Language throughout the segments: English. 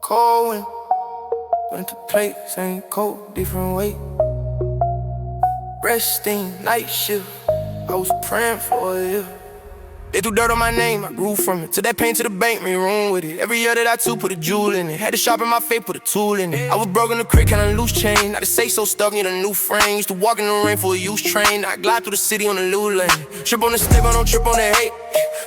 cold wind. Went to plate, same coat, different weight. Resting, night shift, I was praying for it. They threw dirt on my name, I grew from it. Took that pain to the bank, made room with it. Every year that I took, put a jewel in it. Had to sharpen my faith, put a tool in it. I was broke in the crib, kinda loose chain. Now they say so stuck, need a new frame. Used to walk in the rain for a used train. Now I glide through the city on a new lane. Trip on the step, I don't trip on the hate.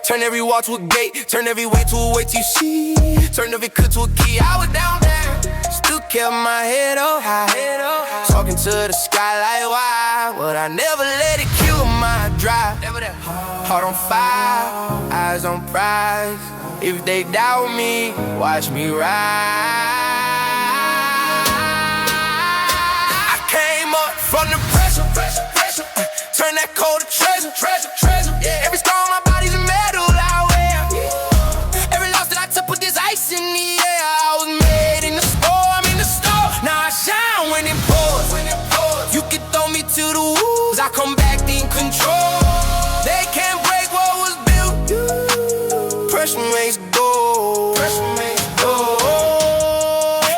Turn every wall to a gate, turn every way to a way to see. Turn every cut to a key. I was down there, still kept my head up high. Talking to the sky like why would I never let it kill my drive? Heart on fire, eyes on prize. If they doubt me, watch me ride. I came up from the pressure. Turn that cold to treasure. Yeah, every scar on my body's a medal I wear. Every loss that I took, put this ice in the air. I was made in the storm, in the store. Now I shine when it pours. You can throw me to the wolves, I come back in control. They can't break what was built. Pressure makes gold.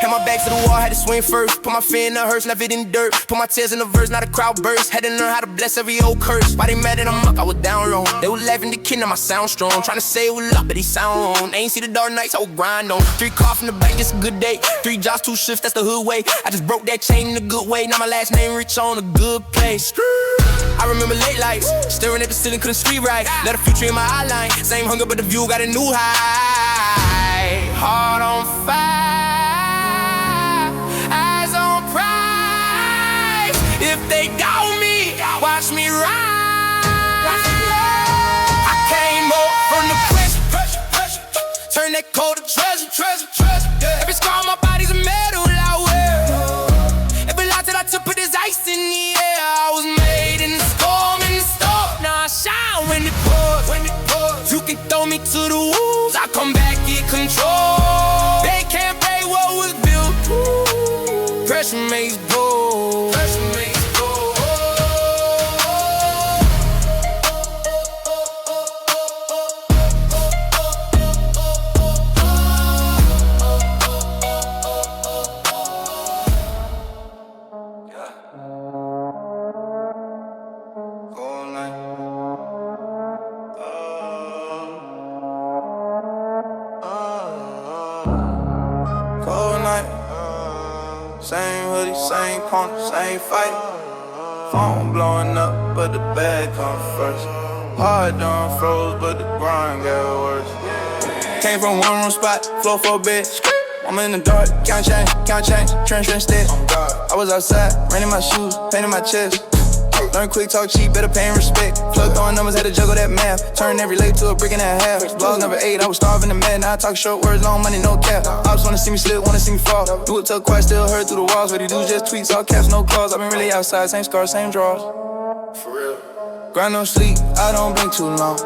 Had my back to the wall, had to swing first. Put my fear in the hearse, left it in dirt. Put my tears in the verse, now the crowd burst. Had to learn how to bless every old curse. Why they mad that I'm up? I was down low. They was laughing the kid, now my sound strong. Tryna say it was up, but he sound wrong. They ain't see the dark nights, I would grind on. 3 cars from the bank, it's a good day. 3 jobs, 2 shifts, that's the hood way. I just broke that chain in a good way. Now my last name rich on a good place. I remember late lights, staring at the ceiling, couldn't sleep right. Let a future in my eyeline. Same hunger, but the view got a new high. Heart on fire, eyes on prize. If they doubt me, watch me ride. I came up from the pressure. Turn that cold to treasure. Every scar on my body's a medal I wear. Every lot that I took, put this ice in the air. I was made in the storm, Now I shine when it pours. You can throw me to the wolves, I come back in control. They can't break what was built. Pressure makes gold. Same hoodie, same pony, same fight. Phone blowing up, but the bag comes first. Hard done froze, but the grind got worse. Came from one room spot, floor for a bed. I'm in the dark, count change, trench steady. I was outside, running my shoes, painting my chest. Learn quick, talk cheap, better pay and respect. Plug throwing numbers, had to juggle that math. Turn every leg to a brick and a half. Vlog number 8, I was starving the mad. Now I talk short words, long money, no cap. Ops wanna see me slip, wanna see me fall. Do it tuck quiet, still heard through the walls. What he do, just tweets, all caps, no calls. I've been really outside, same scars, same draws. For real. Grind no sleep, I don't blink too long.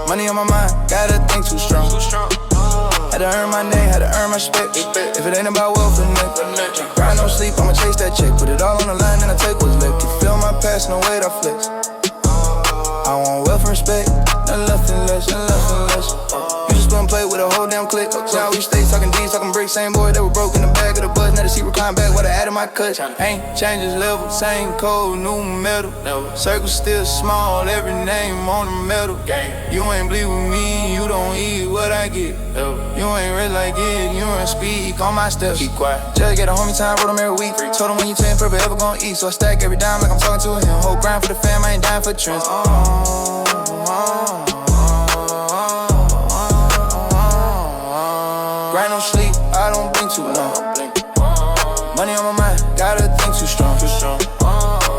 Money on my mind, gotta think too strong. Had to earn my name, had to earn my respect. If it ain't about wealth, then nothing. Grind no sleep, I'ma chase that check. Put it all on the line, and I take what's left. You feel my past, no weight, I flex. I want wealth and respect, nothing less. You just wouldn't play with a whole damn clique. Now we stay talking D's, talking bricks. Same boy that was broke in the back of the bus. Now the seat recline back, what I added my cuts. Ain't changes level, same code, new metal. Circle still small, every name on the metal. You ain't bleed with me, you don't eat what I get. You ain't rich like it, you ain't speak on my steps. Keep quiet. Just get a homie time, wrote him every week. Told him when you 10, perfect, ever gon' eat. So I stack every dime like I'm talking to him. Whole grind for the fam, I ain't dying for trends. Grind no sleep, I don't blink too long. Money on my mind, gotta think too strong.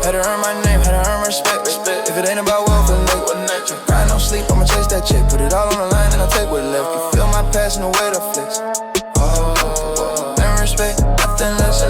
Had to earn my name, had to earn my respect. If it ain't about wealth, then nothing. Grind no sleep, I'ma chase that check. Put it all on the line and I take what's left. You feel my passion, the weight I flex. Never respect, nothing less.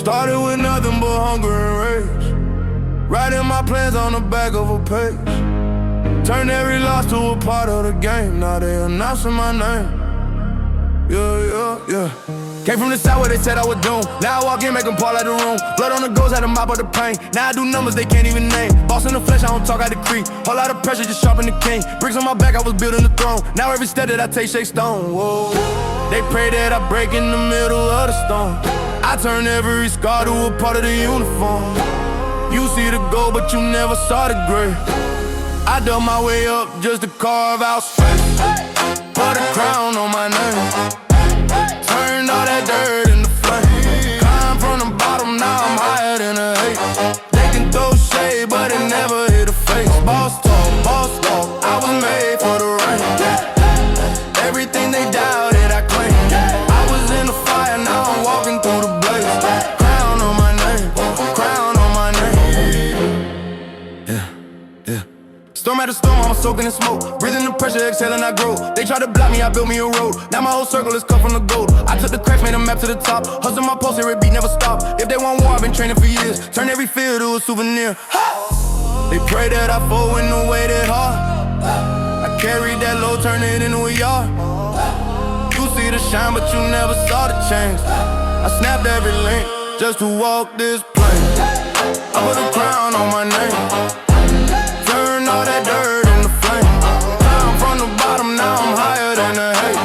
Started with nothing but hunger and rage. Writing my plans on the back of a page. Turned every loss to a part of the game. Now they announcing my name. Yeah. Came from the south where they said I was doomed. Now I walk in, make them part like the room. Blood on the ghost, had to mop up the pain. Now I do numbers they can't even name. Boss in the flesh, I don't talk, I decree. Whole lot of pressure, just sharpen the king. Bricks on my back, I was building the throne. Now every step that I take, shake stone. Whoa. They pray that I break in the middle of the storm. I turn every scar to a part of the uniform. You see the gold, but you never saw the gray. I dug my way up just to carve out space. Put a crown on my name. Turned all that dirt into flame. Climb from the bottom, now I'm higher than a hate. They can throw shade, but it never hit a face. Boss talk, I was made for the rain. Everything they doubted, I claim. I was in the fire, now I'm walking through the blaze. Crown on my name, crown on my name. Yeah. Storm after storm, I'm soaking in smoke. Breathing the pressure, exhaling, I grow. They try to block me, I built me a road. Now my whole circle is cut from the gold. I took the cracks, made a map to the top. Hustle my pulse, every beat never stop. If they want war, I've been training for years. Turn every field to a souvenir. They pray that I fall when the way that hard. I carried that load, turn it into a yard. You see the shine, but you never saw the change. I snapped every link just to walk this plane. I put a crown on my name. Turn all that dirt into flame. Climb from the bottom, now I'm higher than the hate.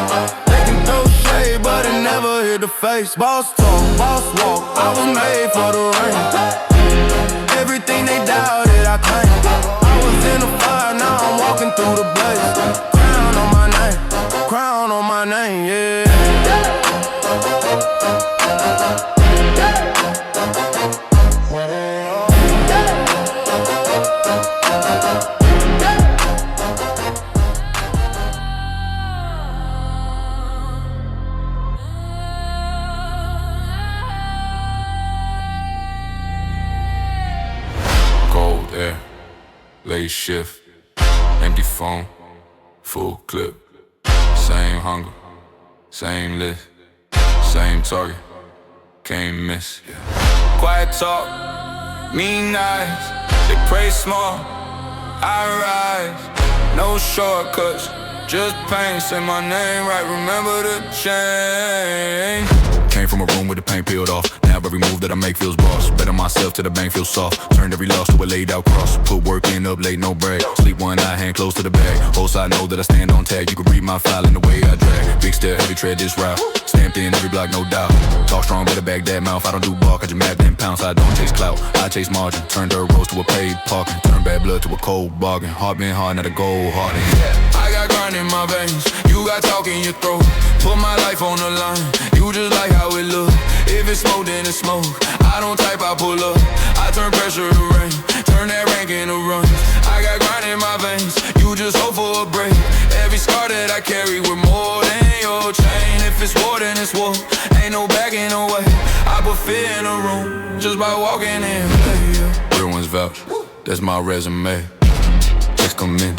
They can throw shade, but it never hit the face. Boss talk, boss walk, I was made for the rain. Everything they doubted, I claim. I was in the fire, now I'm walking through the blaze. Crown on my name, crown on my name, yeah. Late shift, empty phone, full clip. Same hunger, same list, same target, can't miss. Quiet talk, mean eyes, they pray small, I rise. No shortcuts, just pain. Say my name right, remember the change. Came from a room with the paint peeled off. Now every move that I make feels boss. Bet on myself till the bank feels soft. Turned every loss to a laid out cross. Put work in up late, no break. Sleep one eye, hand close to the bag. Whole side know that I stand on tag. You can read my file in the way I drag. Big step, heavy tread this route. Stamped in every block, no doubt. Talk strong, better back that mouth. I don't do bark, I just map them pounds. I don't chase clout, I chase margin. Turn dirt roads to a paid parking. Turn bad blood to a cold bargain. Heart been hard, not a gold harden. I got grind in my veins. You got talk in your throat. Put my life on the line. You just like how it look. If it's smoke, then it's smoke. I don't type, I pull up. I turn pressure to rain. Turn that rank into runs. I got grind in my veins. You just hope for a break. Every scar that I carry with more than your chain. If it's war, then it's war. Ain't no backing away. I put fear in the room just by walking in. Real ones vouch. That's my resume. Just come in.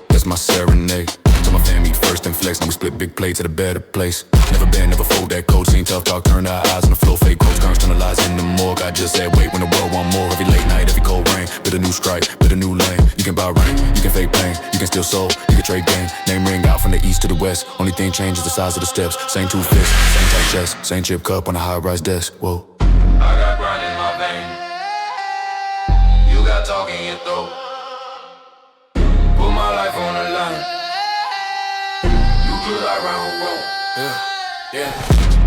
That's my serenade. Tell my family first and flex. Now we split big plates at a better place. Never been, never fold that code. Seen tough talk, turn our eyes on the flow. Fake quotes, turns turn the lies in the morgue. I just said wait when the world want more. Every late night, every cold rain. Bit a new strike, bit a new lane. You can buy rain, you can fake pain. You can steal soul, you can trade game. Name ring out from the east to the west. Only thing changes the size of the steps. Same two fists, same tight chest. Same chip cup on a high-rise desk. Whoa. I got grind in my vein. You got talk in your throat. Put my life on the line.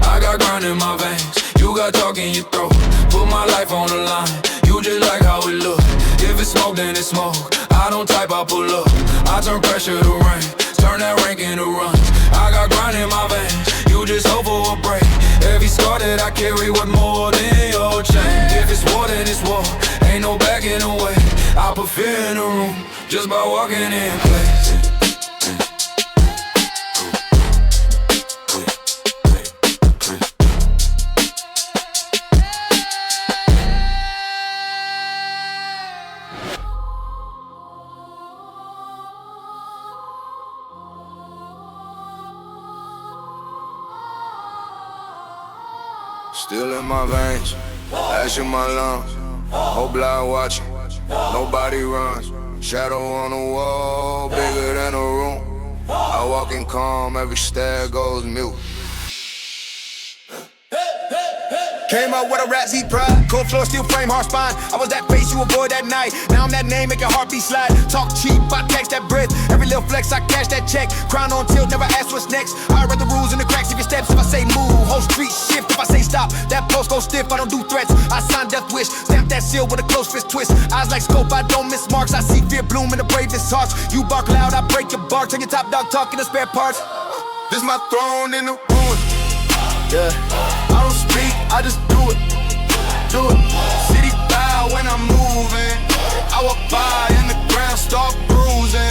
I got grind in my veins. You got talk in your throat. Put my life on the line. You just like how it look. If it's smoke, then it's smoke. I don't type, I pull up. I turn pressure to rain. Turn that rank into runs. I got grind in my veins. You just hope for a break. Every scar that I carry with more than your chain. If it's war, then it's war. Ain't no backing away. I put fear in the room just by walking in place. Still in my veins, ash in my lungs. Whole block watching, nobody runs. Shadow on the wall, bigger than a room. I walk in calm, every stare goes mute. Came up with a rap, Z pride. Cold floor, steel frame, hard spine. I was that face you avoid that night. Now I'm that name, making heartbeat slide. Talk cheap, I catch that breath. Every little flex, I cash that check. Crown on tilt, never ask what's next. I read the rules in the cracks of your steps. If I say move, whole street shift. If I say stop, that post goes stiff. I don't do threats, I sign death wish. Stamp that seal with a close fist twist. Eyes like scope, I don't miss marks. I see fear bloom in the bravest hearts. You bark loud, I break your bark. Turn your top dog talking to spare parts. This my throne in the ruin. Yeah, I don't speak, I just do it. Do it. City bow when I'm moving. I walk by and the ground start bruising.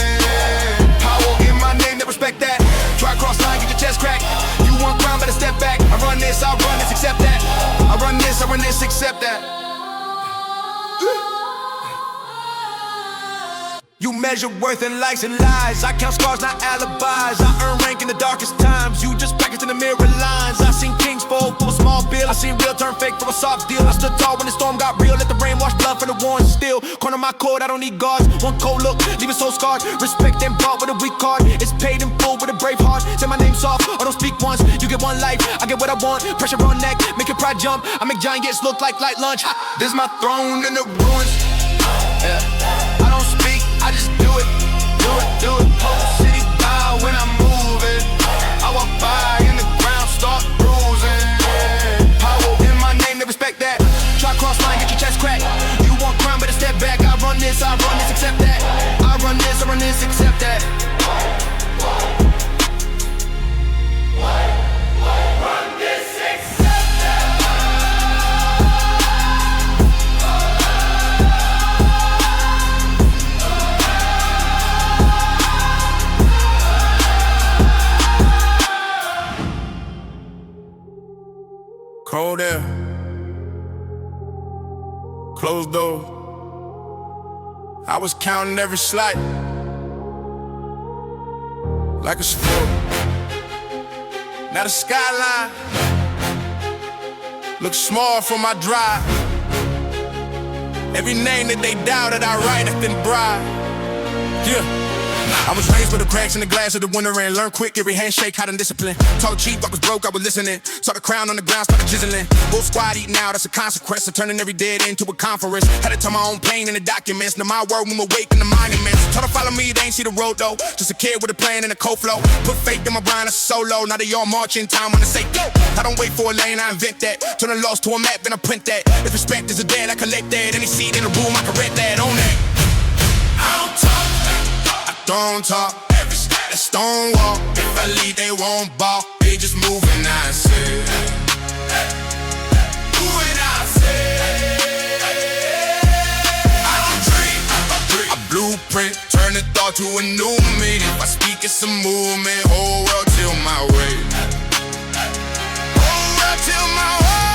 Power in my name, they respect that. Try cross line, get your chest cracked. You want ground, better step back. I run this, accept that. I run this, accept that. You measure worth in likes and lies. I count scars, not alibis. I earn rank in the darkest times. You just package in the mirror lines. I seen kings fold for a small bill. I seen real turn fake for a soft deal. I stood tall when the storm got real. Let the rain wash blood for the warrant still. Corner my court, I don't need guards. One cold look, leave it so scarred. Respect and bought with a weak card. It's paid in full with a brave heart. Say my name soft, or don't speak once. You get one life, I get what I want. Pressure on neck, make your pride jump. I make giants look like light lunch. This my throne in the ruins. Yeah. I don't speak, I just do it. Do it, do it. Whole city bow when I'm moving. I walk by and the ground start bruising. Power in my name, they respect that. Try cross line, get your chest cracked. You want crime, better step back. I run this, accept that. I run this, accept that. Cold air, closed doors. I was counting every slide like a sport. Now the skyline looks small from my drive. Every name that they doubted, I write it then bribe. Yeah. I was raised with the cracks in the glass of the winter and learned quick every handshake how to discipline. Talk cheap, I was broke, I was listening. Saw the crown on the ground, started chiseling. Wolf squad eating out, that's a consequence of turning every dead into a conference. Had to tell my own pain in the documents. Now my word when we're waking the monuments. Told to follow me, they ain't see the road though. Just a kid with a plan and a cold flow. Put faith in my grind, that's a solo. Now they all marching time when they say go. I don't wait for a lane, I invent that. Turn a loss to a map, then I print that. If respect is a debt, I collect that. Any seat in the room, I correct that. On that. I don't talk. Don't talk, every step that stone wall. If I lead, they won't ball. They just moving, I say. Moving, I say. I don't dream, I blueprint. Turn the thought to a new me. If I speak, it's a movement. Whole world till my way. Whole world till my way.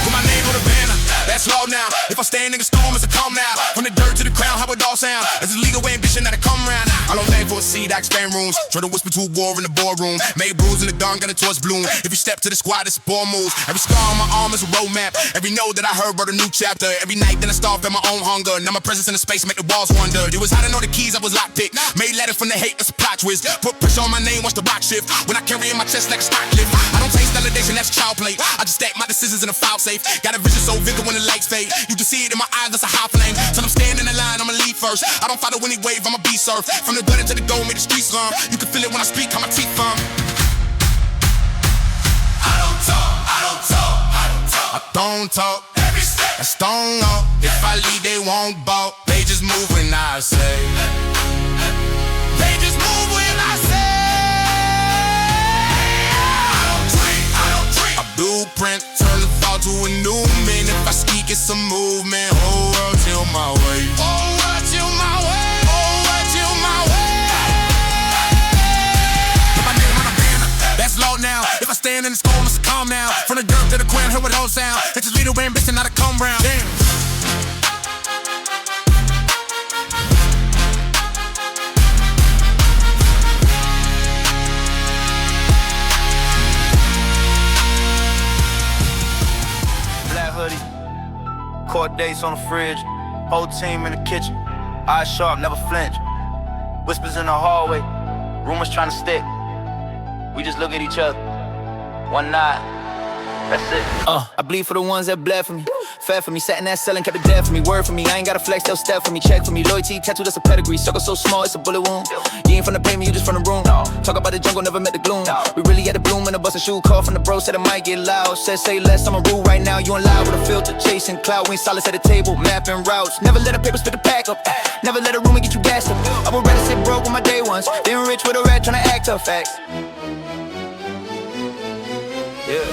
Put my name on the banner, that's law now. If I stand in the storm, it's a calm now. From the dirt to the crown, how it all sound. It's a legal ambition that I come round. I don't think for a seat, I expand rooms. Try to whisper to a war in the boardroom. Made bruise in the dawn, got a torch bloom. If you step to the squad, it's a ball moves. Every scar on my arm is a roadmap. Every note that I heard wrote a new chapter. Every night then I starved at my own hunger. Now my presence in the space make the walls wonder. It was how to know the keys, I was lockpicked. Made letters from the hate, that's a plot twist. Put pressure on my name, watch the rock shift. When I carry in my chest like a stock lift. I don't taste validation, that's child play. I just stack my decisions in a file safe. Got a vision so vivid when the lights fade. You can see it in my eyes, that's a high flame. Till I'm standing in line, I'ma lead first. I don't follow any wave, I'ma be surf. From the gutter to the goal, make the streets run. You can feel it when I speak, how my teeth firm. I don't talk, I don't talk, I don't talk. I don't talk, every step that's stone up. If I lead, they won't balk. They just move when I say. They just move when I say. I don't dream, I blueprint. Turn the thought to a new man. If I speak, it's a movement. Whole world till my way. Whole world till my way. Whole world till my way. Put my name on a banner, that's law now. If I stand in the storm, it's calm now. From the dirt to the crown, hear what all sound. It's just little ambition, not a come round. Damn. dates on the fridge. Whole team in the kitchen. Eyes sharp, never flinch. Whispers in the hallway. Rumors trying to stick. We just look at each other. One nod. That's it. I bleed for the ones that bled for me. Fed for me, sat in that cell and kept it dead for me. Word for me, I ain't gotta flex, they'll step for me. Check for me, loyalty, tattoo, that's a pedigree. Circle so small, it's a bullet wound. You ain't from the pavement, you just from the room. Talk about the jungle, never met the gloom. We really had the bloom in a bust a shoe. Call from the bro, said it might get loud. Said say less, I'm a rule right now. You in live with a filter, chasing cloud. We ain't solid at the table, mapping routes. Never let a paper spit the pack up. Never let a rumor get you gassed up. I would rather sit broke with my day ones than rich with a rat tryna act tough facts. Yeah.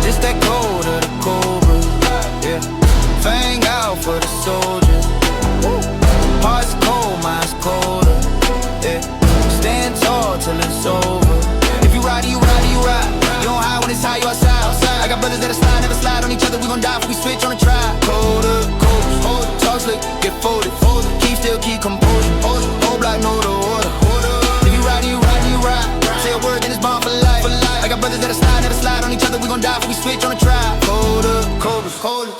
Just that cold of the cobra, yeah. Fang out for the soldiers. Heart's cold, mind's colder, yeah. Stand tall till it's over. If you ride, you ride, you ride. You don't hide when it's high, you outside. I got brothers that'll slide, never slide on each other. We gon' die if we switch on the tribe. Colder, cold, talk slick, get folded. Keep still, keep composure. Whole block know the order. If you ride, you ride, you ride. Say a word, then it's bound for life. I got brothers that'll slide, never slide on each other. We gon' die if we switch on the tribe. Colder,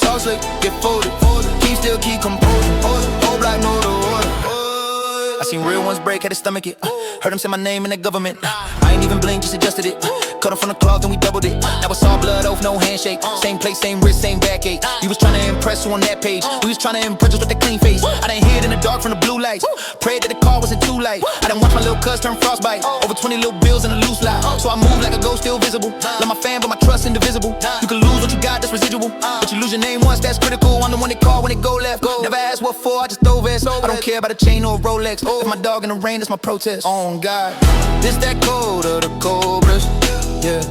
talk slick, get folded. Keep still, keep composure. Whole block know the order. I seen real ones break, had to stomach it. Heard him say my name in the government. I ain't even blink, just adjusted it. Cut him from the cloth, then we doubled it. Now it's all blood oath, no handshake. Same place, same wrist, same backache. You was tryna impress who on that page. We was tryna impress us with the clean face. I done hid in the dark from the blue lights. Prayed that the car wasn't too light. I done watch my little cuz turn frostbite. Over 20 little bills in a loose lot. So I move like a ghost, still visible. Love my fam, but my trust indivisible. You can lose what you got, that's residual. But you lose your name once, that's critical. I'm the one they call when it go left. Never ask what for, I just throw vest. I don't care about a chain or a Rolex. If my dog in the rain, that's my protest. On God, this that cold of the cobras, yeah.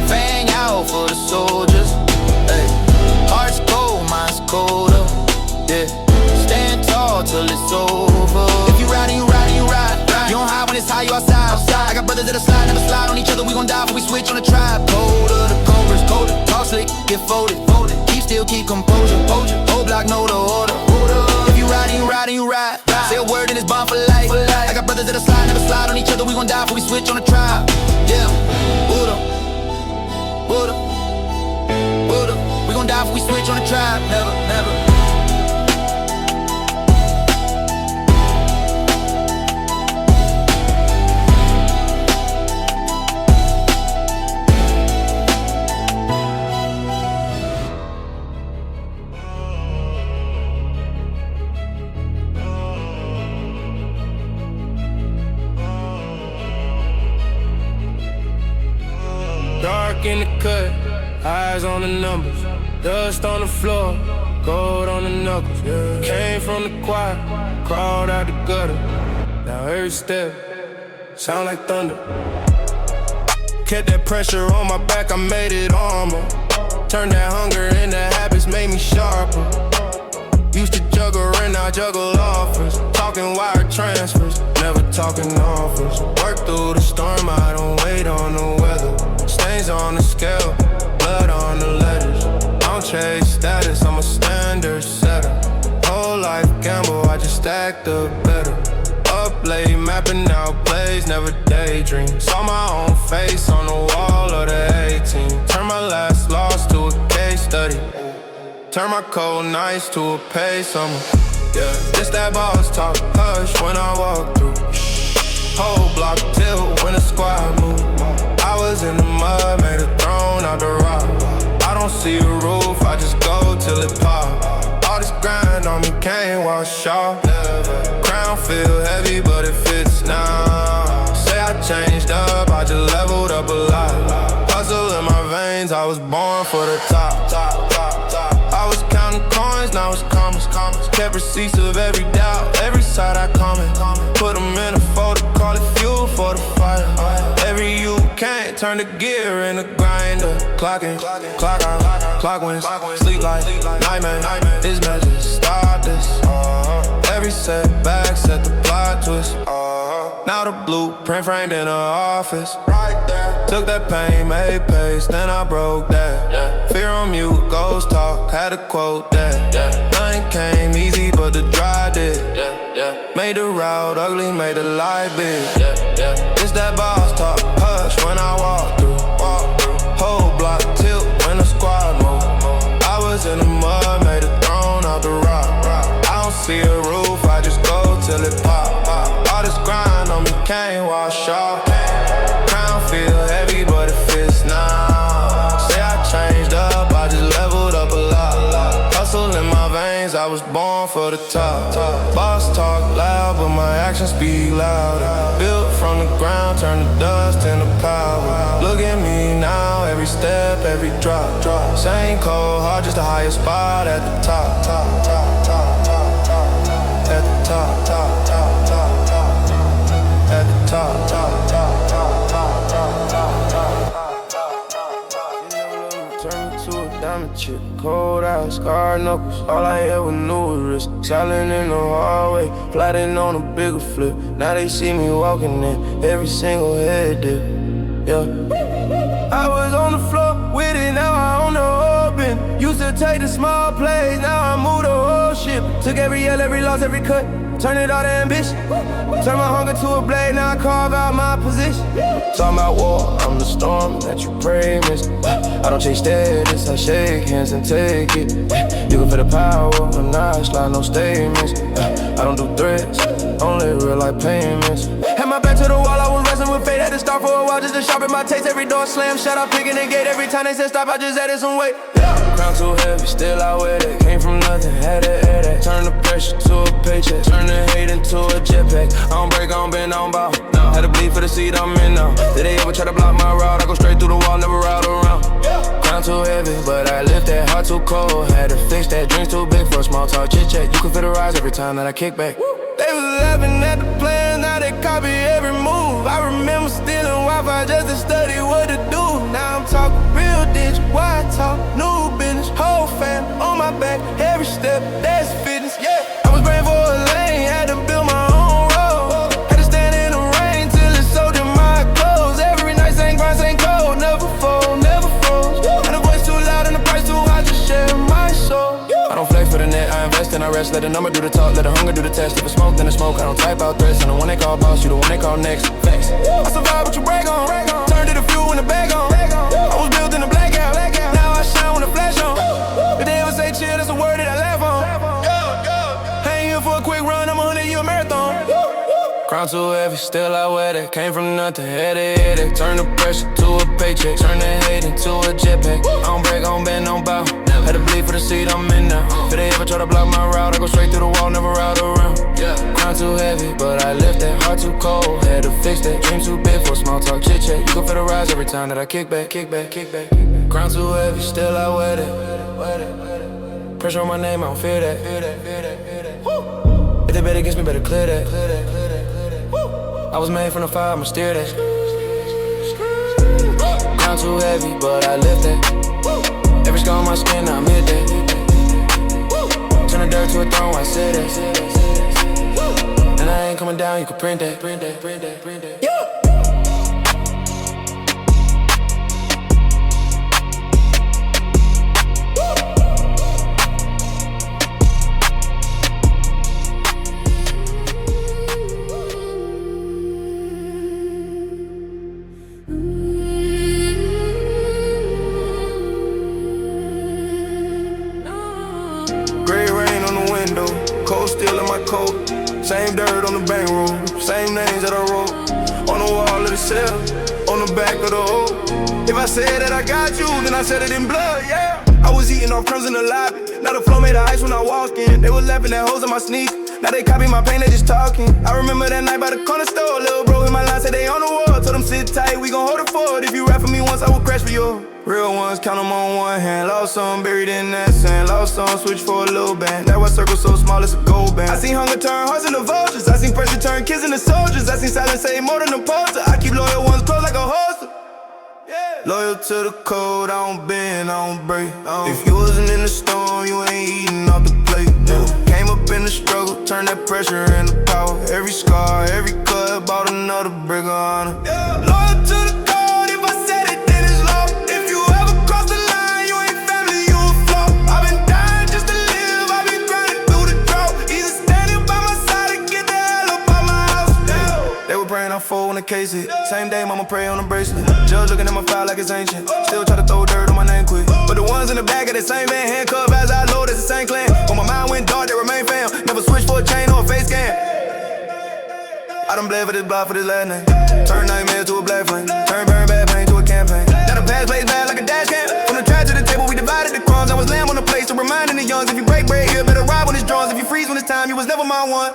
Fang out for the soldiers, hey. Heart's cold, mind's colder, yeah. Stand tall till it's over. If you ride, you ride, you ride. You don't hide when it's high, you outside. I got brothers that'll slide, never slide on each other. We gon' die if we switch on the tribe. Colder, the cobras, colder. Talk slick, get folded. Keep still, keep composure. Whole block know the order. If you ride, you ride, you ride. Say a word and it's bound for life. I got brothers that'll slide, never slide on each other. We gon' die if we switch on the tribe. Yeah, Buddha. We gon' die if we switch on the tribe. Never. Dark in the cut, eyes on the numbers. Dust on the floor, gold on the knuckles. Came from the choir, crawled out the gutter. Now every step sound like thunder. Kept that pressure on my back, I made it armor. Turned that hunger into habits, made me sharper. Used to juggle rent, now juggle offers. Talking wire transfers, never talking offers. Work through the storm, I don't wait on the weather. Stains on the scale, blood on the letters. I don't chase status, I'm a standard setter. Whole life gamble, I just stacked up better. Up late, mapping out plays, never daydream. Saw my own face on the wall of the 18. Turned my last loss to a case study. Turn my cold nights to a pay summer. Yeah, this that boss talk, hush when I walk through. Whole block tilt when the squad move. I was in the mud, made a throne out the rock. I don't see a roof, I just go till it pop. All this grind on me can't wash off. Crown feel heavy, but it fits now. Say I changed up, I just leveled up a lot. Hustle in my veins, I was born for the top. I was counting coins, now it's commas. Kept receipts of every doubt, every side I comment. Put them in a folder, call it fuel for the fire. Every you can't turn the gear in a grinder. Clock in, clock out, clock wins. Sleep like nightmare. This message, start this. Every setback set the plot twist. Now the blueprint framed in the office. Took that pain, made pace, then I broke that. Fear on mute, ghost talk, had to quote that. Nothing came easy, but the drive did. Made the route ugly, made the life big. It's that boss talk, hush when I walk through. Whole block tilt when the squad move. I was in the mud, made a throne out the top. Boss talk loud, but my actions speak louder. Built from the ground, turn the dust into power. Look at me now, every step, every drop. Same cold heart, just the highest spot at the top. At the top. At the top. Turn me to a diamond chick, cold out, scarred knuckles. All I ever knew was risk. Silent in the hallway, plotting on a bigger flip. Now they see me walking in every single head dip. Yeah. I was on the floor with it, now I own the whole bin. Used to take the small plays, now I move the whole ship. Took every L, every loss, every cut, turn it all to ambition. Turn my hunger to a blade, now I carve out my position. Talking about war, I'm the storm that you pray miss. I don't chase status, I shake hands and take it. You can feel the power when I slide, no statements. I don't do threats, only real life payments. Had my back to the wall, I was wrestling with fate. Had to stop for a while just to sharpen my taste. Every door slam, shut up, picking the gate. Every time they said stop, I just added some weight. Crown too heavy, still I wear that. Came from nothing, had to add that. Turn the pressure to a paycheck, turn the hate into a jetpack. I don't break, I don't bend, I don't bow. Had to bleed for the seat I'm in now. Did they ever try to block my route? I go straight through the wall, never route around. Crown too heavy, but I lift that heart too cold. Had to fix that, dreams too big for a small talk chit chat. You can feel the rise every time that I kick back. They was laughing at the plan, now they copy every move. I remember stealing Wi-Fi just to study what to do. Now I'm talking real ditch, why I talk new business. Whole fam on my back, every step, that's fitness, yeah. I was praying for a lane, had to build my own road. Had to stand in the rain till it soaked in my clothes. Every night same grind, same cold, never fold, never froze. And the voice too loud and the price too high, just share my soul. I don't flex for the net, I invest and I rest. Let the number do the talk, let the hunger do the test. If it's smoke, then it's smoke, I don't type out threats. I'm the one they call boss, you the one they call next. Facts. I survive what you brag on, turned it a few in the bag on. I was built in the blackout, now I shine when the flash on. If they ever say chill, that's a word that I laugh on. I ain't here for a quick run, I'm a 100-year marathon. Crown too heavy, still I wear that. Came from nothing, had to hit it. Turn the pressure to a paycheck, turn the hate into a jetpack. I don't break, I don't bend, don't bow. Had to bleed for the seat I'm in now. If they ever try to block my route, I go straight through the wall, never route around. Crown too heavy, but I lift that heart too cold. Had to fix that, dream too big for a small talk chit chat. You can feel the rise every time that I kick back. Crown too heavy, still I wear that. Pressure on my name, I don't fear that. If they bet against me, better clear that. I was made from the fire, I'ma steer that. Crown too heavy, but I lift that. Every scar on my skin, now I'm hit that. Turn the dirt to a throne, I sit that. And I ain't coming down, you can print that. Yeah. Same dirt on the bank roll, same names that I wrote on the wall of the cell, on the back of the hole. If I said that I got you, then I said it in blood, yeah. I was eating off crumbs in the lobby, now the floor made of ice when I walk in. They was laughing at holes in my sneakers, now they copy my pain, they just talking. I remember that night by the corner store, little bro in my line said they on the wall. Told them sit tight, we gon' hold it forward. If you rap for me once, I will crash for you. Real ones, count them on one hand. Lost some, buried in that sand. Lost some, switch for a little band. That white circle so small, it's a gold band. I seen hunger turn hearts into vultures. I seen pressure turn kids into soldiers. I seen silence say more than a poster. I keep loyal ones close like a holster. Loyal to the code, I don't bend, I don't break. If you wasn't in the storm, you ain't eating off the plate. Came up in the struggle, turn that pressure into power. Every scar, every cut, bought another brick of honor. Loyal to the code, if I said it, then it's law. If you ever cross the line, you ain't family, you a flaw. I've been dying just to live, I've been grinding through the drought. Either standing by my side or get the hell up out my house. They were praying I fall when the case hit. Same day, mama pray on the bracelet. Judge looking at my file like it's ancient. Still try to throw dirt on my name quick. But the ones in the back of the same van, handcuffed as I load, it's the same clan. When my mind went dark, they remain fam. Never switch for a chain or a face scan. I done bled for this block for this last name. Turn nightmares to a black flame. Turn burn bad pain to a campaign. Now the past plays bad like a dash cam. From the trash to the table, we divided the crumbs. I was lamb on the place, so reminding the youngs. If you break bread here, better ride when it's drums. If you freeze when it's time, my one.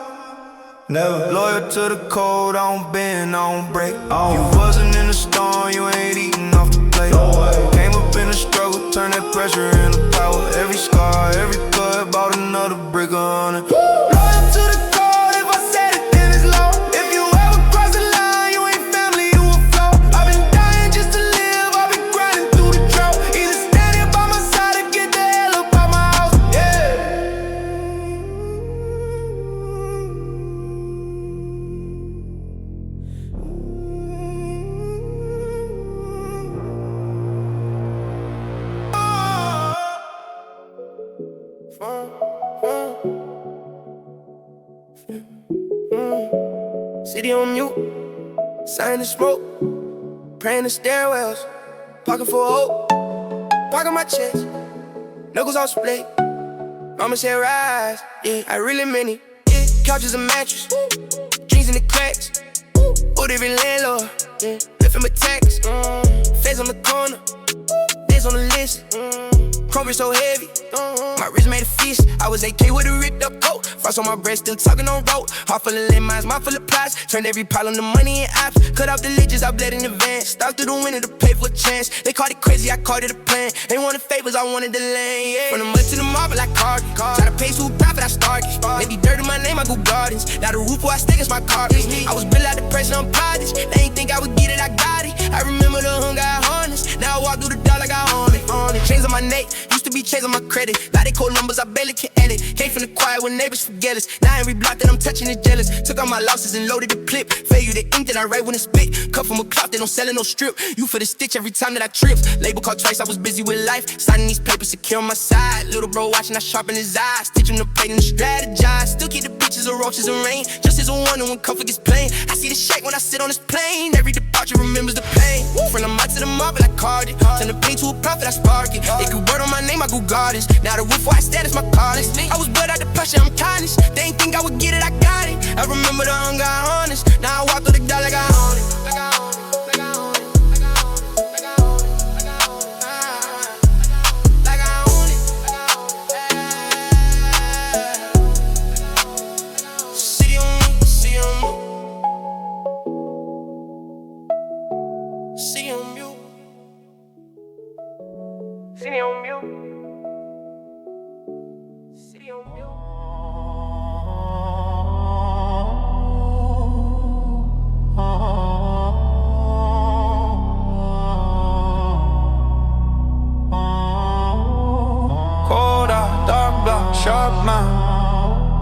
Never loyal to the code, I don't bend, I don't break. You wasn't in the storm, you ain't eating off the plate. Came up in the struggle, turn that pressure into power. Every scar, every cut, bought another brick on it. Loyal to the code, if I said it, then it's low. If you ever cross the line, you ain't family, you a flow. I've been dying just to live, I've been grinding through the drought. Either stand here by my side or get the hell up out my house, yeah. City on mute, sign the smoke, praying the stairwells, pocket for hope, pocket my chest, knuckles all split. Mama said rise, yeah, I really meant it. Yeah, couches and mattress, dreams in the cracks. Old every landlord, yeah, left him a tax. Feds on the corner, days on the list. Chrome so heavy, my wrist made a fist. I was AK with a ripped up coat, frost on my breast, still talking on road. Heart full of landmines, mouth full of plots. Turned every pile on the money and ops. Cut off the ledges, I bled in advance. Stalked through the window to pay for a chance. They called it crazy, I called it a plan. They wanted favors, I wanted the land, yeah. From the mud to the marble, I carved it. Try to pay to a profit, I started. Maybe dirt in my name, I go gardens. Now the roof where I stake is my carpet. I was built out the pressure, I'm polished. They ain't think I would get it, I got it. I remember the hunger I harnessed. Now I walk through the door like I own it. Chains on my neck, used to be chains on my credit. Now they cold numbers, I barely can edit. Came from the quiet when neighbors forget us. Now every block that I'm touching is jealous. Took all my losses and loaded the clip. Failure the ink that I write when it's spit. Cut from a cloth, they don't sell it, no strip. You for the stitch every time that I trip. Label called twice, I was busy with life. Signing these papers secure on my side. Little bro watching, I sharpen his eyes. Stitch him the plate and strategize. Still keep the bitches of roaches and rain. Just as a wonder when comfort gets plain. I see the shake when I sit on this plane. Every departure remembers the pain. From the mud to the marble, I carved it. Turn the pain to a profit, I spark it. They could word on my name, I go gardens. Now the roof where I stand is my cottage. I was built out the pressure, I'm kindness. They ain't think I would get it, I got it. I remember the hunger, I honest. Now I walk through the door like I own it. Like I own it, like I own it, like I own it, like I own it, like I own it, like I own it. City on me, city on me, city on you, city on you. Sharp mind,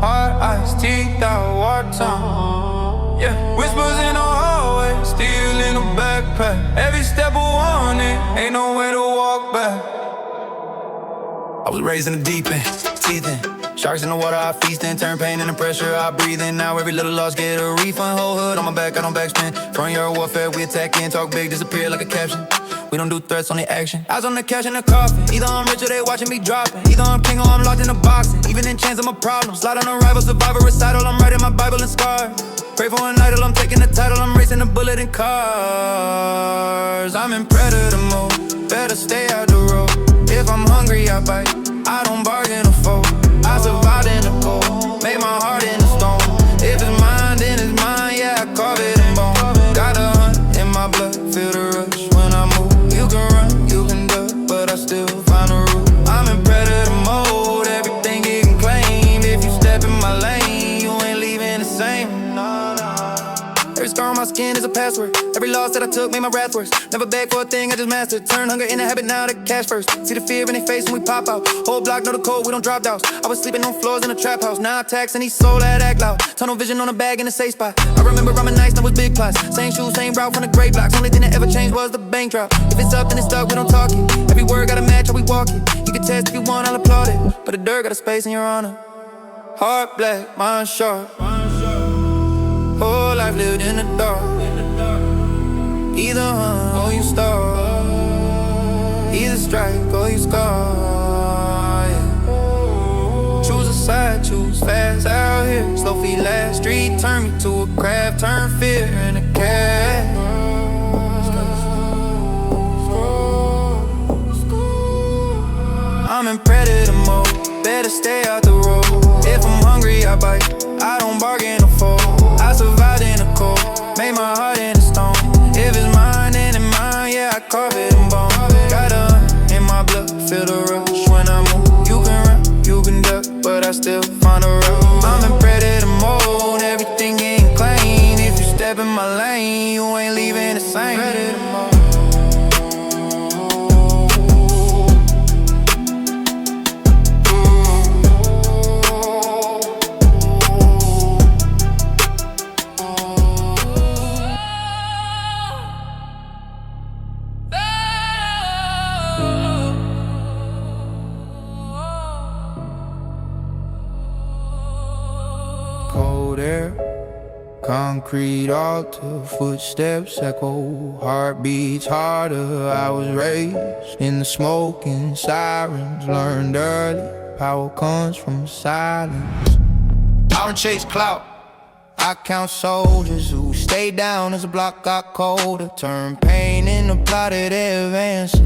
hard eyes, teeth out, war-time. Yeah, whispers in the hallway, steel in the backpack. Every step a warning, ain't no way to walk back. I was raised in the deep end, teething. Sharks in the water, I feasting. Turn pain into pressure, I breathe in. Now every little loss get a refund. Whole hood on my back, I don't backspin. Front yard warfare, we attack in. Talk big, disappear like a caption. We don't do threats, only action. Eyes on the cash in the coffin. Either I'm rich or they watching me dropping. Either I'm king or I'm locked in a boxing. Even in chains, I'm a problem. Slide on arrival, survivor recital. I'm writing my Bible and scar. Pray for an idol, I'm taking the title. I'm racing a bullet in cars. I'm in predator mode, better stay out the road. If I'm hungry, I bite. I don't bargain or fold. I survived in the cold, made my heart in the stone. If it's mine, then it's mine. Yeah, I carve it in bone. Got a hunt in my blood, feel the rush when I move. You can run, you can duck, but I still find a route. I'm in predator mode, everything you can claim. If you step in my lane, you ain't leaving the same. Every scar on my skin is a password. Every loss that I took made my wrath worse. Never beg for a thing, I just mastered. Turn hunger into habit, now the cash first. See the fear in their face when we pop out. Whole block know the code, we don't drop doubts. I was sleeping on floors in a trap house. Now I tax and these soul that act loud. Tunnel vision on a bag in a safe spot. I remember rhyming nice, that was big plots. Same shoes, same route from the gray blocks. Only thing that ever changed was the bank drop. If it's up, then it's stuck, we don't talk it. Every word gotta match how we walk it. You can test if you want, I'll applaud it. But the dirt got a space in your honor. Heart black, mind sharp. Whole life lived in the dark. Either hunt or you starve. Either strike or you scar, yeah. Choose a side, choose fast out here. Slow feet last, street turn me to a craft. Turn fear into cash. I'm in predator mode, better stay out the road. If I'm hungry, I bite. I don't bargain or fold. I survived in the cold, made my heart in the stone. If it's mine, then it's mine, yeah, I carve it in bone. Got a in my blood, feel the rush when I move. You can run, you can duck, but I still find a road. I'm in ready to mold, everything getting clean. If you step in my lane, you ain't leaving the same. Ready to mold. Cold air, concrete altar, footsteps echo, heartbeats harder. I was raised in the smoke and sirens, learned early, power comes from silence. I don't chase clout, I count soldiers who stay down as the block got colder. Turn pain into plotted advances,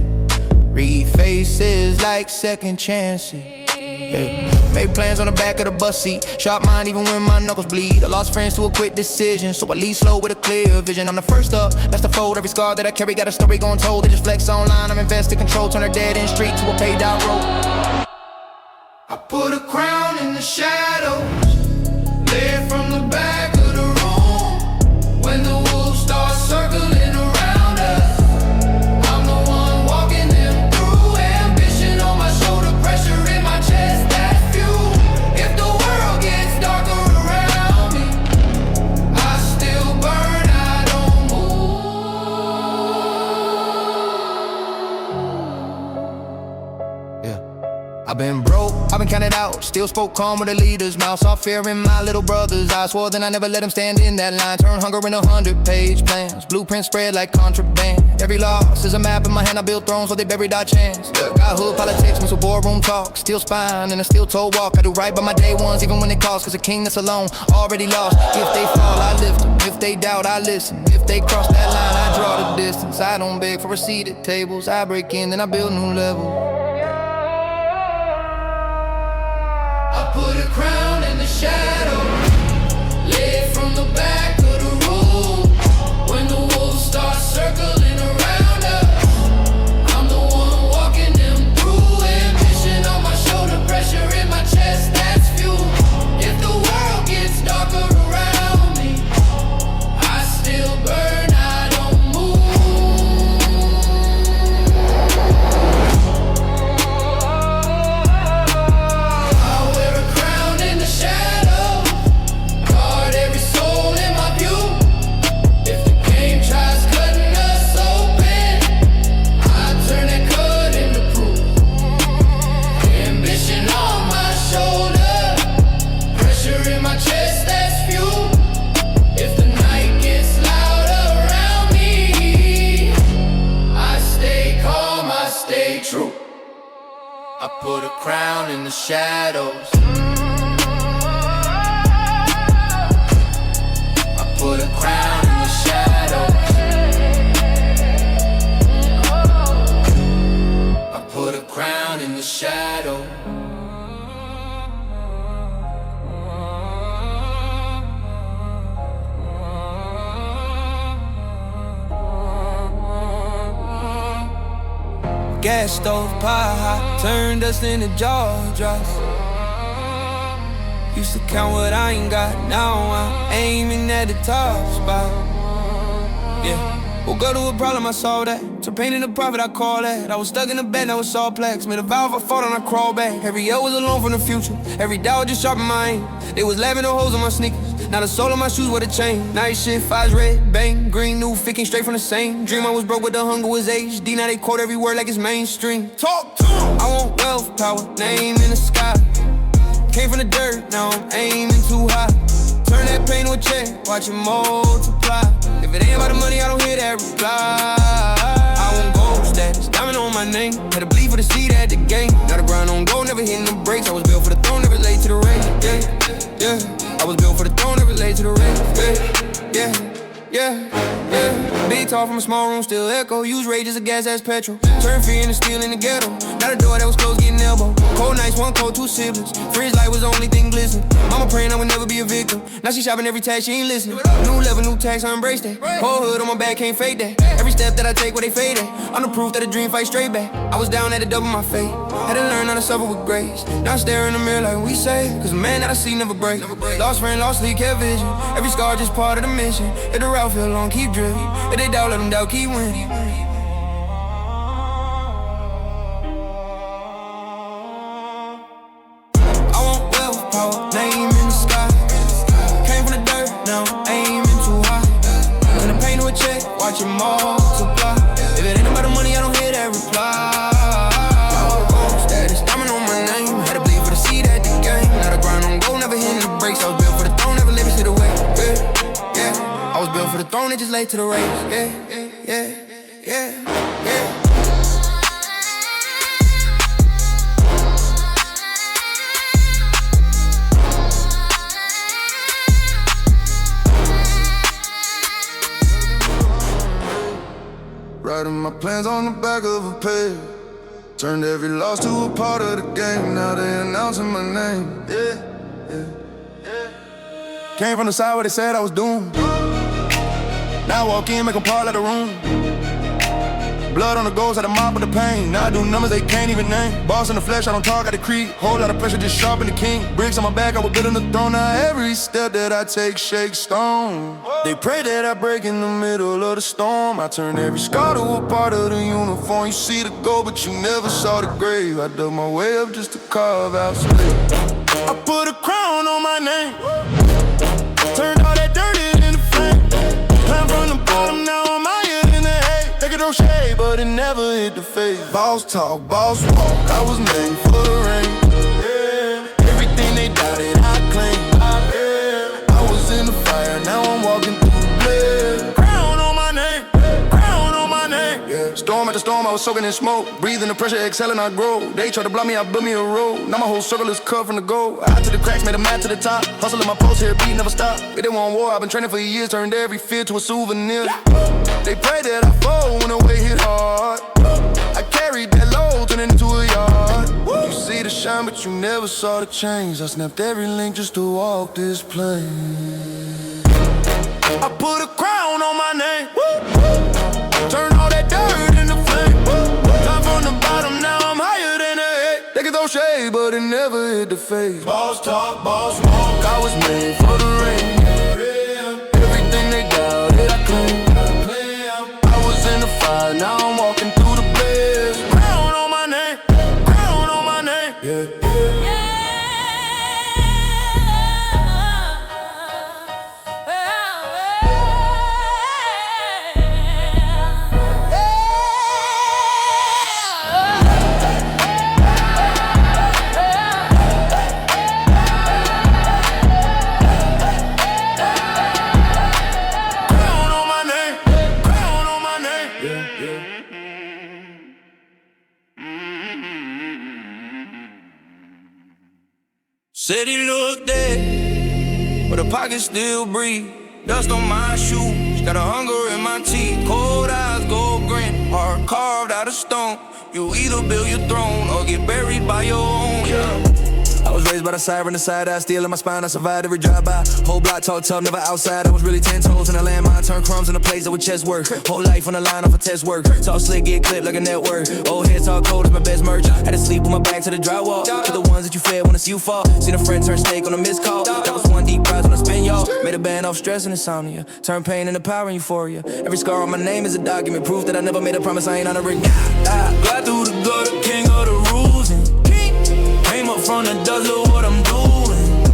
read faces like second chances. Yeah. Made plans on the back of the bus seat, sharp mind even when my knuckles bleed. I lost friends to a quick decision, so I lead slow with a clear vision. I'm the first up, that's the fold. Every scar that I carry got a story going told. They just flex online, I'm invested control. Turn a dead end street to a paved out road. I put a crown in the shadows, lay it from the back of the room. When the wolves start circling around us, I'm the one walking them through. Ambition on my shoulder, pressure in my chest, that's fuel. If the world gets darker around me, I still burn, I don't move. Yeah, I've been broke, I've been counted out, still spoke calm with the leader's mouth. Saw fear in my little brother's eyes, swore then I never let him stand in that line. Turn hunger into 100-page plans, blueprints spread like contraband. Every loss is a map in my hand, I build thrones while they buried our chance. Look, got hood politics, so boardroom talk, steel spine and a steel toe walk. I do right by my day ones, even when it costs, cause a king that's alone already lost. If they fall, I lift them, if they doubt, I listen. If they cross that line, I draw the distance. I don't beg for a seat at tables, I break in, then I build new levels. I put a crown in the shadow, lay it from the back of the room. When the wolves start circling around us, I'm the one walking them through. Ambition on my shoulder, pressure in my chest, that's fuel. If the world gets darker around me, I still burn, I don't move. I put a crown in the shadows. I put a crown in the shadows. I put a crown in the shadows. Gas stove pie hot, turned us into jaw drops. Used to count what I ain't got, now I'm aiming at the top spot. Yeah, woke up to a problem, I solved that. Took pain in the profit, I call that. I was stuck in the bed, now it's all plex. Made a vow if I fall down, I crawl back. Every year was alone from the future, every doubt just sharpened my aim. They was laughing the holes on my sneakers, now the sole of my shoes with a chain. Night shift, eyes red, bang, green, new fit came straight from the same. Dream I was broke but the hunger was HD, now they quote every word like it's mainstream. Talk to 'em. I want wealth, power, name in the sky. Came from the dirt, now I'm aiming too high. Turn that pain to a check, watch it multiply. If it ain't about the money, I don't hear that reply. I want gold status, diamond on my name. Had to bleed for the seat at the game. Now the grind on gold, never hitting the brakes. I was built for the throne, never late to the race. Yeah, yeah. I was built for the throne, never late to the race. Yeah, yeah. Big talk from a small room, still echo. Use rage as a gas as petrol. Turn fear into steel in the ghetto. Not a door that was closed, getting elbow. Cold nights, one cold, two siblings. Fridge light was the only thing glistening. Mama praying I would never be a victim. Now she shopping every tag, she ain't listening. New level, new tax, I embrace that. Whole hood on my back, can't fake that. Every step that I take, where they fade at. I'm the proof that a dream fight straight back. I was down, had to double my fate. Had to learn how to suffer with grace. Now I stare in the mirror like we say. Cause the man that I see never break. Lost friend, lost sleep, kept vision. Every scar just part of the mission. If the route feel long, keep drifting. If they doubt, let them doubt, keep winning. I want wealth, power, name in the sky. Came from the dirt, now aiming too high. When I pay to a check, watch it multiply. If it ain't about the money, I don't hear that reply. Status, diamond on my name. Had to bleed for the seed at the game. Now the grind on gold, never hitting the brakes. I was built for the throne, never living to the way. I was built for the throne, it just late to the race. Writing my plans on the back of a page. Turned every loss to a part of the game. Now they announcing my name. Came from the side where they said I was doomed. Now I walk in, make them part of the room. Blood on the goals, had a mop with the pain. Now I do numbers they can't even name. Boss in the flesh, I don't talk, I decree. Whole lot of pressure, just sharpen the king. Bricks on my back, I was building the throne. Now every step that I take shakes stone. They pray that I break in the middle of the storm. I turn every scar to a part of the uniform. You see the goal, but you never saw the grave. I dug my way up just to carve out space. I put a crown on my name. Turned all that dirt into flame. Climb from the bottom, now I'm higher than the hay. They could throw shade, but it never hit the face. Boss talk, boss walk, I was made for the rain. Everything they doubted, I claim. I was in the fire, now I'm walking through the blaze. Crown on my name, crown on my name. Storm after storm, I was soaking in smoke. Breathing the pressure, exhaling, I grow. They try to block me, I built me a road. Now my whole circle is cut from the goal. Out to the cracks, made a man to the top. Hustling my post here, beat never stop. If they want war, I've been training for years. Turned every fear to a souvenir. They pray that I fall when the weight hit hard. I carried that load, turned it into a yard. You see the shine, but you never saw the change. I snapped every link just to walk this plane. I put a crown on my name. Turn all that dirt into flame. Come from the bottom, now I'm higher than the head. They can throw shade, but it never hit the face. Boss talk, boss walk, I was made for the rain. Everything they doubted, I claim. I was in the fire, now I'm walking through the blaze. Crown on my name, crown on my name. Said he looked dead, but the pockets still breathe. Dust on my shoes, got a hunger in my teeth. Cold eyes, gold grin, heart carved out of stone. You either build your throne or get buried by your own, I was raised by the siren, the side eye, steel in my spine. I survived every drive-by. Whole block talk tough, never outside. I was really 10 toes in a landmine. Turn crumbs into plays that with chest work. Whole life on the line off a test work. Talk slick, get clipped like a network. Old head talk cold is my best merch. Had to sleep with my back to the drywall. To the ones that you fed when it's you fall. Seen a friend turn steak on a missed call. That was one deep prize when I spin y'all. Made a band off stress and insomnia. Turn pain into power and euphoria. Every scar on my name is a document. Proof that I never made a promise I ain't on a ring. Glide through the gutter, king of the rules. Came up from the dust, look what I'm doing.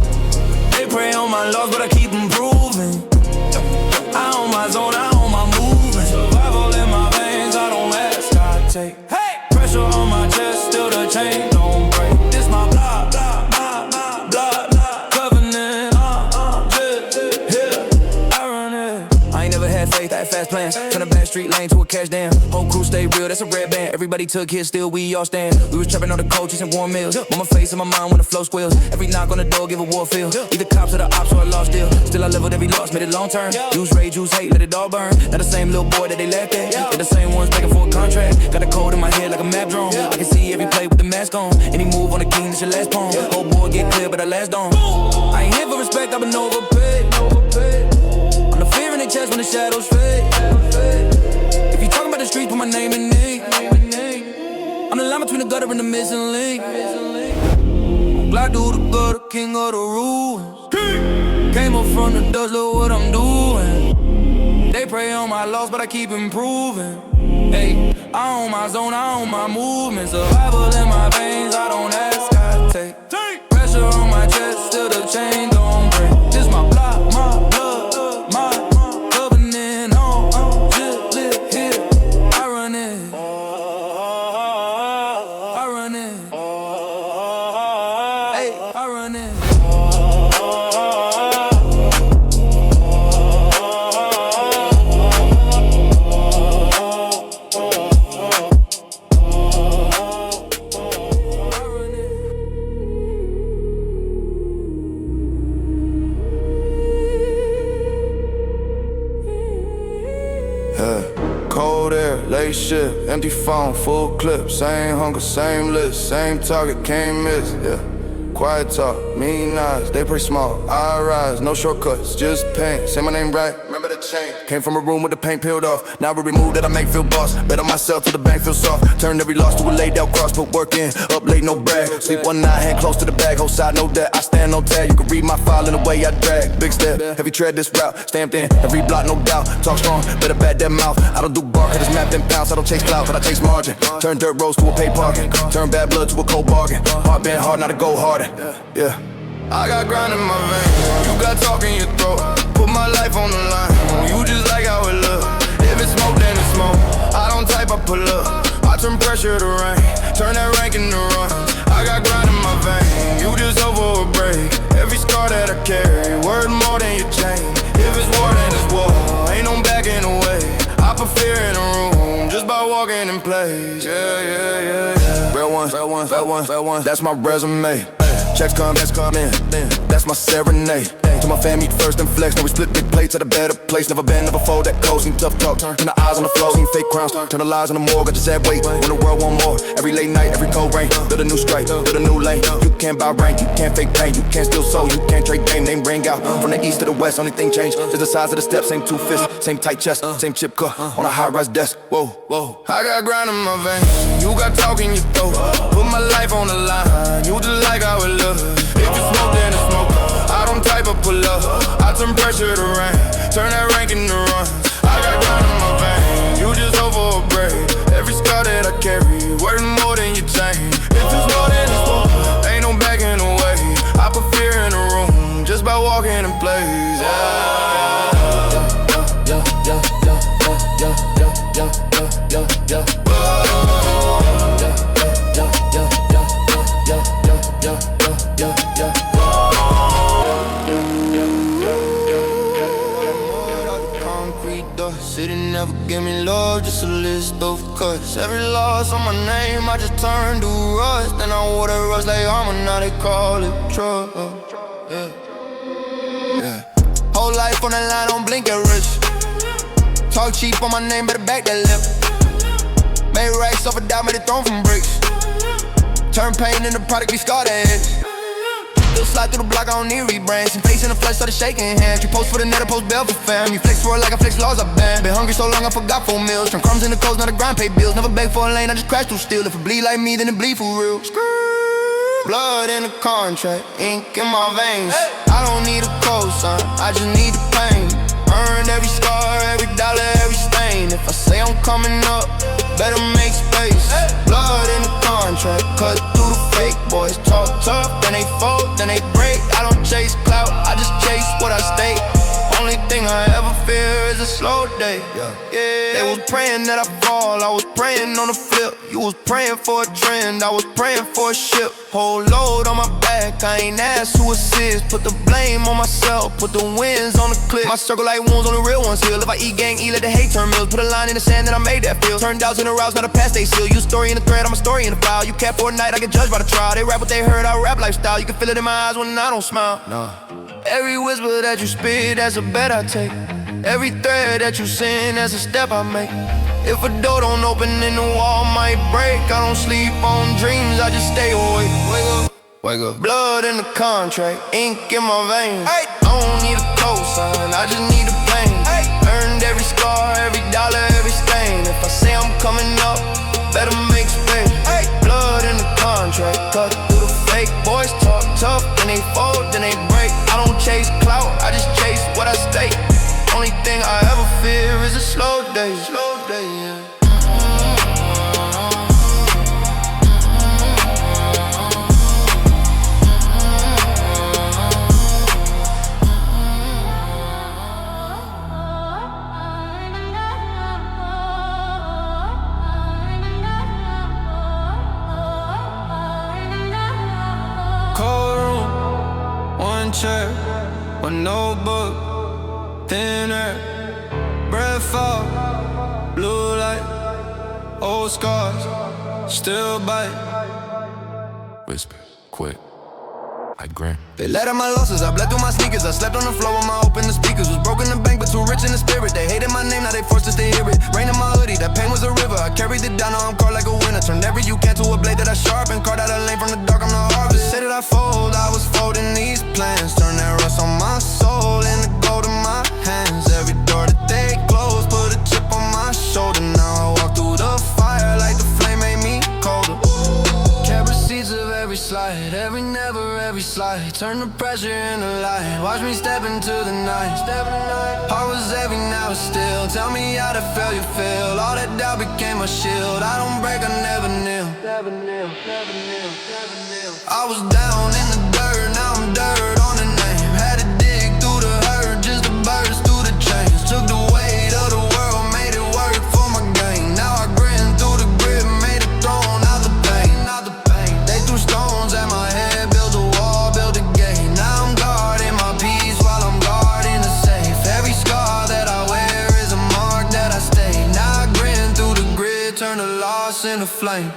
They pray on my loss, but I keep improving. I own my zone, I own my movement. Survival in my veins, I don't ask, I take. Hey! Pressure on my chest, still the chain don't break. This my block, covenant, yeah, I run it. I ain't never had faith, that fast plan. dance. Turn a back street lane to a cash dam. Whole crew stay real, that's a red band. Everybody took hits, still we all stand. We was trapping on the coaches and warm meals. On my face and my mind when the flow squeals. Every knock on the door give a war feel. Either cops or the ops or a lost deal. Still I leveled every loss, made it long term. Use rage, use hate, let it all burn. Not the same little boy that they laughed at. They're the same ones begging for a contract. Got a code in my head like a map drone. I can see every play with the mask on. Any move on the king, that's your last poem. Whole boy get clear, but I last on. I ain't here for respect, I've been overpaid. On the fear in their chest when the shadows fade. If you talking about the streets, put my name in it. I'm the line between the gutter and the missing link. Glide through the gutter, king of the ruins. Came up from the dust, look what I'm doing. They pray on my loss, but I keep improving. Hey, I own my zone, I own my movement. Survival in my veins, I don't ask, I take. Pressure on my chest, still the chain don't break. This my block, my blood, my covenant on. Just live here, I run it. I run it. Hey, I run it. Cold air, late shift, empty phone, full clip. Same hunger, same list, same target, can't miss. Yeah. Quiet talk, mean eyes, they pretty small. I rise, no shortcuts, just pain. Say my name right, remember the chain. Came from a room with the paint peeled off. Now we remove that I make feel boss. Bet on myself till the bank feel soft. Turn every loss to a laid out cross, put work in. Up late, no brag. Sleep one night, hand close to the bag. Whole side, no debt. I stand on tag. You can read my file in the way I drag. Big step, heavy tread this route. Stamped in every block, no doubt. Talk strong, better back that mouth. I don't do bar, cause it's mapped in pounds. I don't chase clout, but I chase margin. Turn dirt roads to a pay parking. Turn bad blood to a cold bargain. Heart been hard, not to go harder. Yeah. I got grind in my veins, you got talk in your throat. Put my life on the line, you just like how it look. If it's smoke, then it's smoke. I don't type, I pull up. I turn pressure to rain, turn that rank into run. I got grind in my veins, you just over a break. Every scar that I carry, word more than your chain. If it's war, then it's war, ain't no backing away. I put fear in the room, just by walking in place. Yeah. Real ones, that's my resume. Checks come in, that's my serenade. To my family first and flex, now we split big plates at a better place. Never been, never fold that cold, seen tough talk. Turn the eyes on the floor, seen fake crowns. Turn the lies on the morgue, got the sad weight. When the world want more, every late night, every cold rain. Build a new strike, build a new lane. You can't buy rank, you can't fake pain. You can't steal soul, you can't trade game. Name ring out, from the east to the west, only thing changed is the size of the steps. Same two fists, same tight chest, same chip cut on a high-rise desk. Whoa. I got grind in my veins, you got talk in your throat. Put my life on the line, you just like how it look. If it's smoke, then it's smoke. I don't type or pull up. I turn pressure to rain, turn that rank into runs. I got grind in my veins, you just over a break. Every scar that I carry, worth more than your chain. If it's more than it's more, ain't no backing away. I put fear in the room, just by walking in place. City never give me love, just a list of cuts. Every loss on my name, I just turn to rust. Then I wore the rust like armor, now they call it trust. Yeah. Whole life on the line, don't blink at wrist. Talk cheap on my name, better back that lip. Made racks off a dime, made it thrown from bricks. Turn pain into product, we scarred that. Still slide through the block, I don't need rebrands. Some face in the flesh, started shaking hands. You post for the net, I post bail for fam. You flex for it like I flex laws, I ban. Been hungry so long, I forgot 4 meals. Turn crumbs into codes, not a grind, pay bills. Never beg for a lane, I just crash through steel. If it bleed like me, then it bleed for real. Blood in the contract, ink in my veins. I don't need a cosign, I just need the pain. Earned every scar, every dollar, every stain. If I say I'm coming up, better make space. Blood in the contract, cut through the fake boys. Talk tough, then they fold, then they break. I don't chase clout, I just chase what I state. Only thing I ever fear is a slow day. They was praying that I fall, I was praying on the flip. You was praying for a trend, I was praying for a ship. Whole load on my back, I ain't asked who assist. Put the blame on myself, put the wins on the clip. My circle like wounds on the real ones heal. If I eat gang, eat, let the hate turn meals. Put a line in the sand that I made that feel. Turned doubts into routes, not a past they seal. You story in the thread, I'm a story in the file. You cap for a night, I get judged by the trial. They rap what they heard, I rap lifestyle. You can feel it in my eyes when I don't smile. Nah. Every whisper that you spit, that's a bet I take. Every thread that you send, that's a step I make. If a door don't open, then the wall might break. I don't sleep on dreams, I just stay awake. Wake up, wake up. Blood in the contract, ink in my veins. I don't need a cosign, I just need a plane. Earned every scar, every dollar, every stain. If I say I'm coming up, better make space. Blood in the contract, cut through the fake. Boys talk tough, then they fold, then they break. I don't chase clout, I just chase what I stake. Only thing I ever fear is a slow day. Slow day, yeah. Cold room, one chair, one notebook, thin air, breath fall, blue light, old scars, still bite. Whisper, quick, like Graham. They let out my losses, I bled through my sneakers. I slept on the floor when I opened the speakers. Was broke in the bank, but too rich in the spirit. They hated my name, now they forced us to hear it. Rain in my hoodie, that pain was a river. I carried it down, now I'm caught like a winner. Turned every you can to a blade that I sharpen. Carved out a lane from the dark, I'm the harvest. Say that I fold, I was folding these plans. Turn that rust on my soul into gold in my hands. Every door that they close, put a chip on my shoulder. Now I walk through the fire like the flame made me colder. Kept receipts of every slide, every never, every slide. Turn the pressure into light, watch me step into the night. Heart was heavy, now it's still. Tell me how to feel you feel. All that doubt became a shield. I don't break, I never kneel. Never kneel, never kneel, never kneel. I was down in the dirt, now I'm dirt on the name. Had to dig through the hurt just to burst through the chains. Took the weight of the world, made it work for my gain. Now I grin through the grip, made a throne out the pain. They threw stones at my head, built a wall, built a gate. Now I'm guarding my peace while I'm guarding the safe. Every scar that I wear is a mark that I stay. Now I grin through the grid, turn the loss into flame.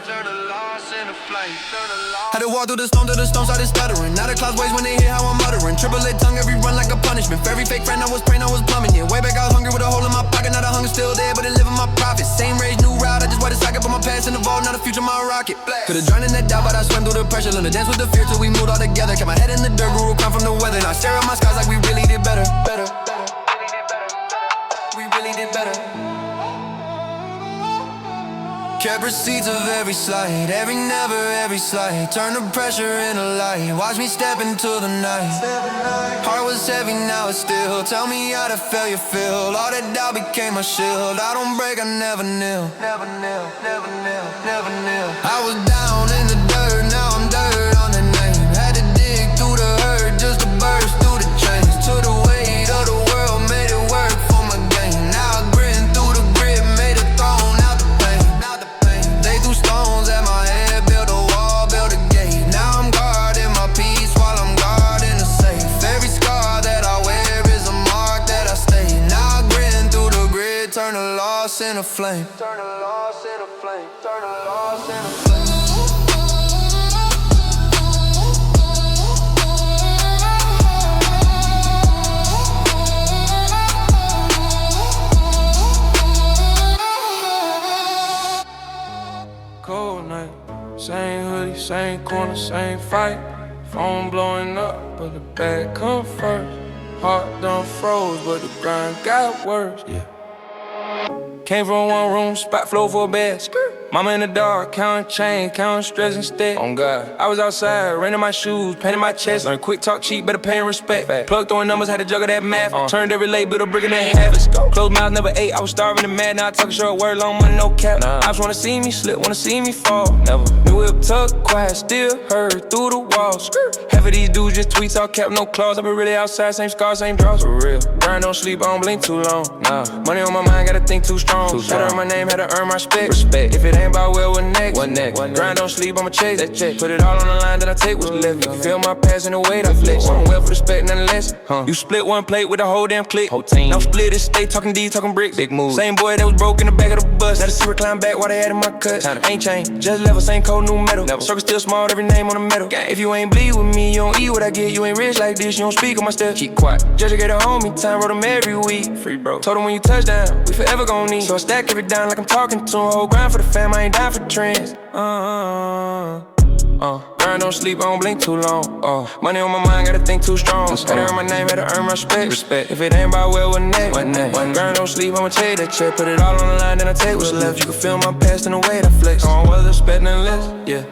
Had to walk through the storm till the storm started stuttering. Now the clouds waves when they hear how I'm muttering. Triple A tongue, every run like a punishment. For every fake friend I was praying, I was plumbing. Yeah, way back I was hungry with a hole in my pocket. Now the hunger's still there, but it live in my profit. Same rage, new route, I just write a socket. Put my past in the vault, now the future my rocket. Could've drowned in that doubt, but I swam through the pressure. Learned to dance with the fear till we moved all together. Kept my head in the dirt, grew a crown from the weather. Now I stare at my skies like we really did better. We really did better. Kept receipts of every slide, every never, every slide. Turn the pressure into light, watch me step into the night. Heart was heavy, now it's still. Tell me how to feel you feel. All that doubt became a shield. I don't break, I never kneel. Never kneel, never kneel, never kneel. I was down in the dirt, now I'm dirt on the name. Had to dig through the hurt just to burst through the chains. Took the weight of the world, made it work for my gain. Now I grin through the grit, made a throne out the pain. They threw stones at my head, built a wall, built a gate. Now I'm guarding my peace while I'm guarding the safe. Every scar that I wear is a mark that I stay. Now I grin through the grid, turn the loss into flame. Turn the loss into flame. Turn the loss into flame. Cold night, same hoodie, same corner, same fight. Phone blowing up, but the bag come first. Heart done froze, but the grind got worse. Yeah. Came from one room, spot flow for a bed. Mama in the dark, counting change, counting stress instead. On God, I was outside, renting my shoes, painting my chest. Learn quick, talk cheap, better pay and respect. Plug throwing numbers, had to juggle that math. Turned every late, built a brick in that half. Let's go. Closed mouth, never ate. I was starving and mad. Now I talk a short word, long money, no cap. I just wanna see me slip, wanna see me fall. Never. New whip tuck, quiet, still heard through the walls. Half of these dudes just tweets, all cap, no claws. I been really outside, same scars, same draws. For real. Grind, don't sleep, I don't blink too long. Nah. Money on my mind, gotta think too strong. Gotta earn my name, had to earn my respect. If it ain't about well, what next? Grind, don't sleep, I'ma chase that check. Put it all on the line, then I take what's left. You can feel my passion, the weight I flex. I'm well for respect, nothing less. You split one plate with the whole damn clique. Whole team. Now split it, stay talking D, talking bricks. Big move. Same boy that was broke in the back of the bus. Now the secret climb back while they had in my cuts. Ain't changed, just level, same code, new metal. Never. Circle still small, every name on the metal. If you ain't bleed with me, you don't eat what I get. You ain't rich like this, you don't speak on my steps. Keep quiet. Judge get a homie, time wrote them every week. Free bro. Told him when you touch down, we forever gon' need. So I stack every down like I'm talking to him. Whole grind for the fam, I ain't down for trends. Grind, don't sleep, I don't blink too long. Money on my mind, gotta think too strong. Gotta earn my name, had to earn my respect. If it ain't about well, what next? Grind, don't sleep, I'ma take that check. Put it all on the line, then I take what's left. You can feel my past and the weight I flex. I don't weather, respect, nothing less, yeah.